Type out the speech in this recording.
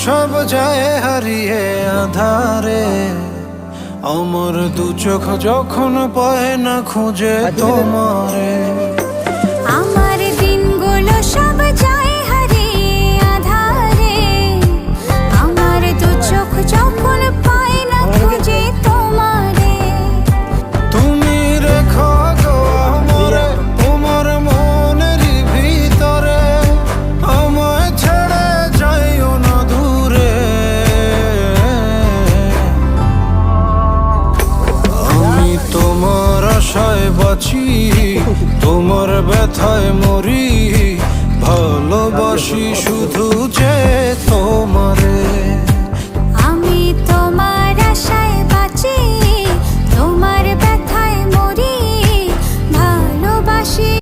সব যায় হারিয়ে আধারে, আমার দু চোখ যখন পায় না খুঁজে তোমারে। আমার দিনগুলো সব যায় হারিয়ে আধারে, আমার দু চোখ যখন পায় না খুঁজে তোমারে। তুমি রেখো গো আমারে তোমার মনের ভিতরে, আমায় ছেড়ে যাইও না দূরে। আমি তোমার আশায় বাঁচি, তোমার ব্যথায় মরি, ভালোবাসি